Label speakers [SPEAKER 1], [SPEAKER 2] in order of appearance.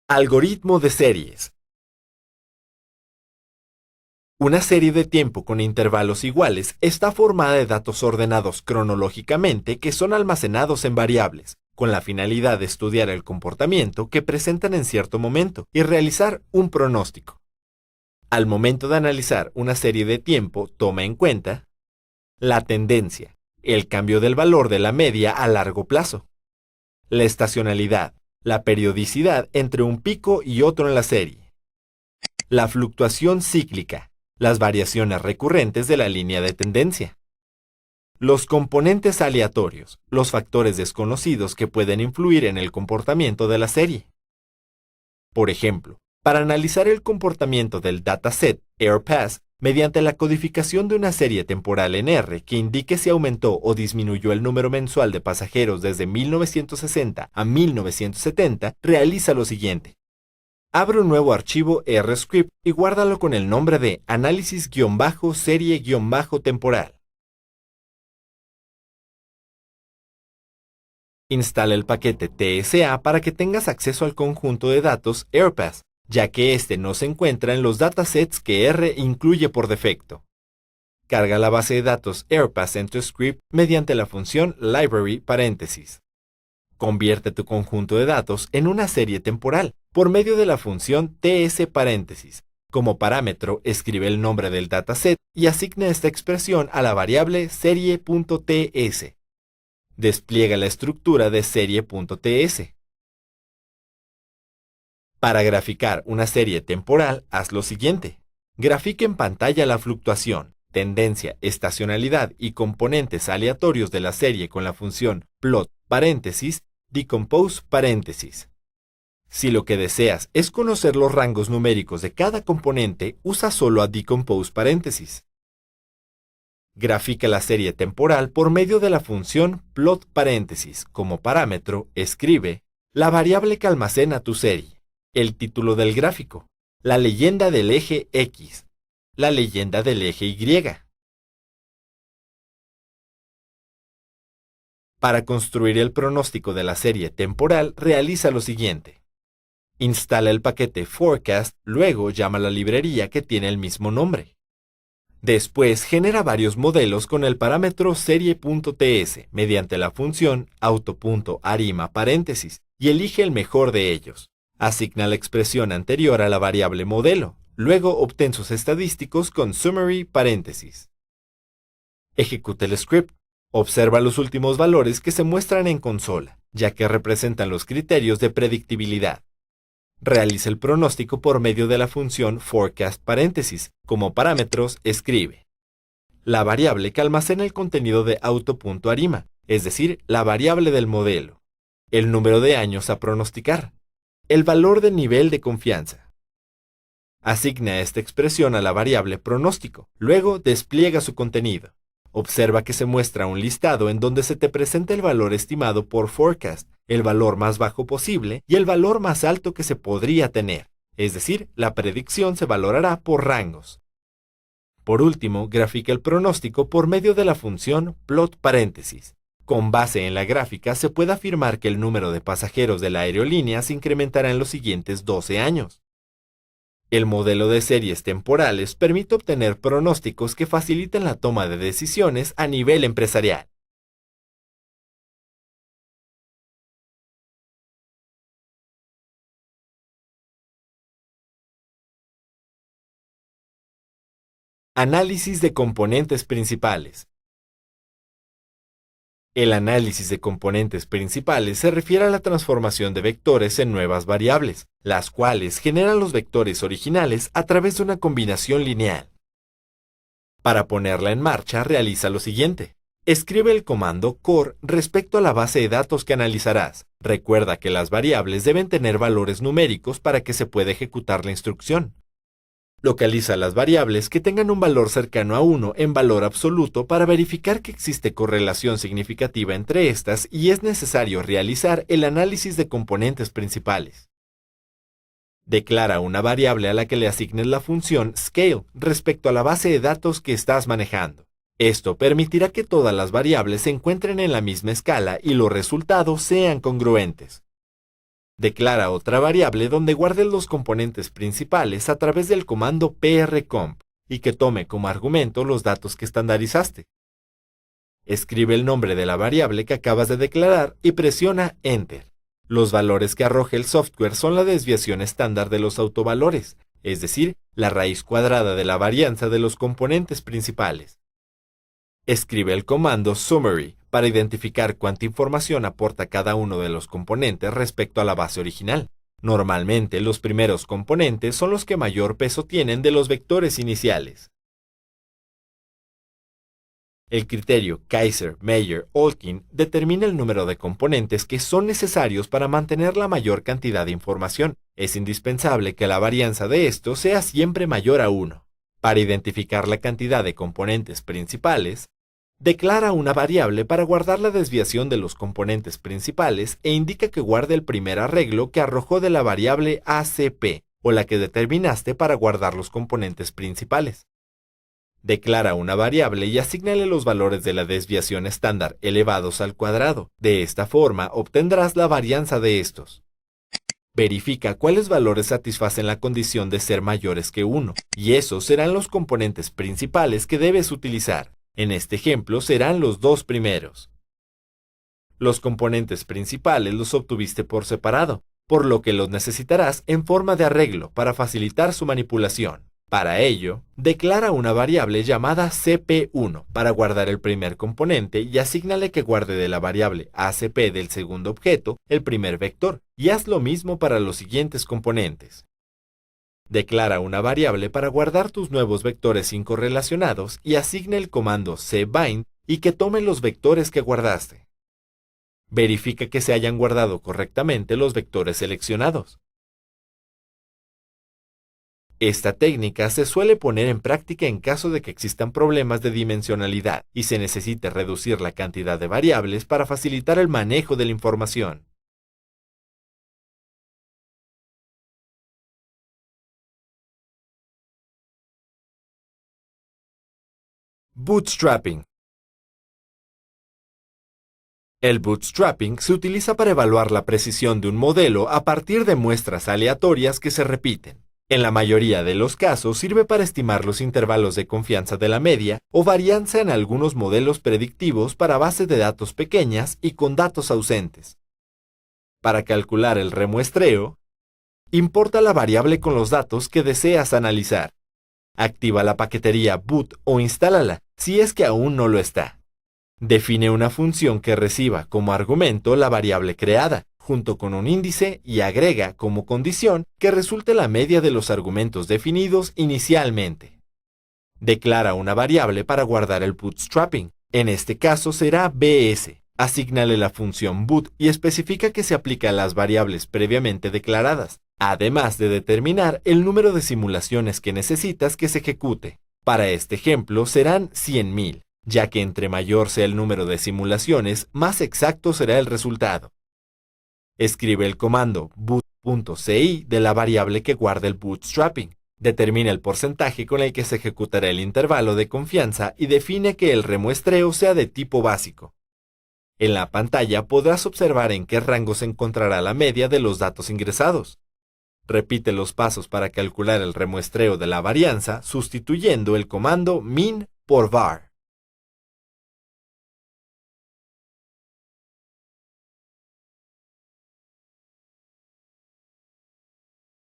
[SPEAKER 1] Algoritmo de series. Una serie de tiempo con intervalos iguales está formada de datos ordenados cronológicamente que son almacenados en variables, con la finalidad de estudiar el comportamiento que presentan en cierto momento y realizar un pronóstico. Al momento de analizar una serie de tiempo, toma en cuenta la tendencia, el cambio del valor de la media a largo plazo, la estacionalidad, la periodicidad entre un pico y otro en la serie, la fluctuación cíclica, las variaciones recurrentes de la línea de tendencia, los componentes aleatorios, los factores desconocidos que pueden influir en el comportamiento de la serie. Por ejemplo, para analizar el comportamiento del dataset AirPass mediante la codificación de una serie temporal en R que indique si aumentó o disminuyó el número mensual de pasajeros desde 1960 a 1970, realiza lo siguiente. Abre un nuevo archivo RScript y guárdalo con el nombre de análisis-serie-temporal. Instala el paquete TSA para que tengas acceso al conjunto de datos AirPass, ya que este no se encuentra en los datasets que R incluye por defecto. Carga la base de datos AirPass en tu script mediante la función library paréntesis. Convierte tu conjunto de datos en una serie temporal por medio de la función ts paréntesis. Como parámetro, escribe el nombre del dataset y asigna esta expresión a la variable serie.ts. Despliega la estructura de serie.ts. Para graficar una serie temporal, haz lo siguiente. Grafica en pantalla la fluctuación, tendencia, estacionalidad y componentes aleatorios de la serie con la función plot paréntesis, decompose paréntesis. Si lo que deseas es conocer los rangos numéricos de cada componente, usa solo a decompose paréntesis. Grafica la serie temporal por medio de la función plot paréntesis. Como parámetro, escribe la variable que almacena tu serie, el título del gráfico, la leyenda del eje X, la leyenda del eje Y. Para construir el pronóstico de la serie temporal, realiza lo siguiente. Instala el paquete Forecast, luego llama a la librería que tiene el mismo nombre. Después genera varios modelos con el parámetro serie.ts mediante la función auto.arima paréntesis y elige el mejor de ellos. Asigna la expresión anterior a la variable modelo, luego obtén sus estadísticos con summary paréntesis. Ejecuta el script. Observa los últimos valores que se muestran en consola, ya que representan los criterios de predictibilidad. Realiza el pronóstico por medio de la función forecast paréntesis. Como parámetros, escribe la variable que almacena el contenido de auto.arima, es decir, la variable del modelo, el número de años a pronosticar, el valor de nivel de confianza. Asigna esta expresión a la variable pronóstico, luego despliega su contenido. Observa que se muestra un listado en donde se te presenta el valor estimado por forecast, el valor más bajo posible y el valor más alto que se podría tener, es decir, la predicción se valorará por rangos. Por último, grafica el pronóstico por medio de la función plot paréntesis. Con base en la gráfica se puede afirmar que el número de pasajeros de la aerolínea se incrementará en los siguientes 12 años. El modelo de series temporales permite obtener pronósticos que faciliten la toma de decisiones a nivel empresarial. Análisis de componentes principales. El análisis de componentes principales se refiere a la transformación de vectores en nuevas variables, las cuales generan los vectores originales a través de una combinación lineal. Para ponerla en marcha, realiza lo siguiente. Escribe el comando core respecto a la base de datos que analizarás. Recuerda que las variables deben tener valores numéricos para que se pueda ejecutar la instrucción. Localiza las variables que tengan un valor cercano a 1 en valor absoluto para verificar que existe correlación significativa entre estas y es necesario realizar el análisis de componentes principales. Declara una variable a la que le asignes la función scale respecto a la base de datos que estás manejando. Esto permitirá que todas las variables se encuentren en la misma escala y los resultados sean congruentes. Declara otra variable donde guardes los componentes principales a través del comando prcomp y que tome como argumento los datos que estandarizaste. Escribe el nombre de la variable que acabas de declarar y presiona Enter. Los valores que arroja el software son la desviación estándar de los autovalores, es decir, la raíz cuadrada de la varianza de los componentes principales. Escribe el comando summary para identificar cuánta información aporta cada uno de los componentes respecto a la base original. Normalmente, los primeros componentes son los que mayor peso tienen de los vectores iniciales. El criterio Kaiser-Meyer-Olkin determina el número de componentes que son necesarios para mantener la mayor cantidad de información. Es indispensable que la varianza de esto sea siempre mayor a 1. Para identificar la cantidad de componentes principales, declara una variable para guardar la desviación de los componentes principales e indica que guarde el primer arreglo que arrojó de la variable ACP o la que determinaste para guardar los componentes principales. Declara una variable y asígnale los valores de la desviación estándar elevados al cuadrado. De esta forma obtendrás la varianza de estos. Verifica cuáles valores satisfacen la condición de ser mayores que 1, y esos serán los componentes principales que debes utilizar. En este ejemplo serán los dos primeros. Los componentes principales los obtuviste por separado, por lo que los necesitarás en forma de arreglo para facilitar su manipulación. Para ello, declara una variable llamada cp1 para guardar el primer componente y asígnale que guarde de la variable acp del segundo objeto el primer vector, y haz lo mismo para los siguientes componentes. Declara una variable para guardar tus nuevos vectores incorrelacionados y asigna el comando cbind y que tome los vectores que guardaste. Verifica que se hayan guardado correctamente los vectores seleccionados. Esta técnica se suele poner en práctica en caso de que existan problemas de dimensionalidad y se necesite reducir la cantidad de variables para facilitar el manejo de la información. Bootstrapping. El bootstrapping se utiliza para evaluar la precisión de un modelo a partir de muestras aleatorias que se repiten. En la mayoría de los casos sirve para estimar los intervalos de confianza de la media o varianza en algunos modelos predictivos para bases de datos pequeñas y con datos ausentes. Para calcular el remuestreo, importa la variable con los datos que deseas analizar. Activa la paquetería boot o instálala si es que aún no lo está. Define una función que reciba como argumento la variable creada, junto con un índice y agrega como condición que resulte la media de los argumentos definidos inicialmente. Declara una variable para guardar el bootstrapping. En este caso será bs. Asígnale la función boot y especifica que se aplica a las variables previamente declaradas, además de determinar el número de simulaciones que necesitas que se ejecute. Para este ejemplo serán 100.000, ya que entre mayor sea el número de simulaciones, más exacto será el resultado. Escribe el comando boot.ci de la variable que guarda el bootstrapping. Determina el porcentaje con el que se ejecutará el intervalo de confianza y define que el remuestreo sea de tipo básico. En la pantalla podrás observar en qué rango se encontrará la media de los datos ingresados. Repite los pasos para calcular el remuestreo de la varianza sustituyendo el comando min por var.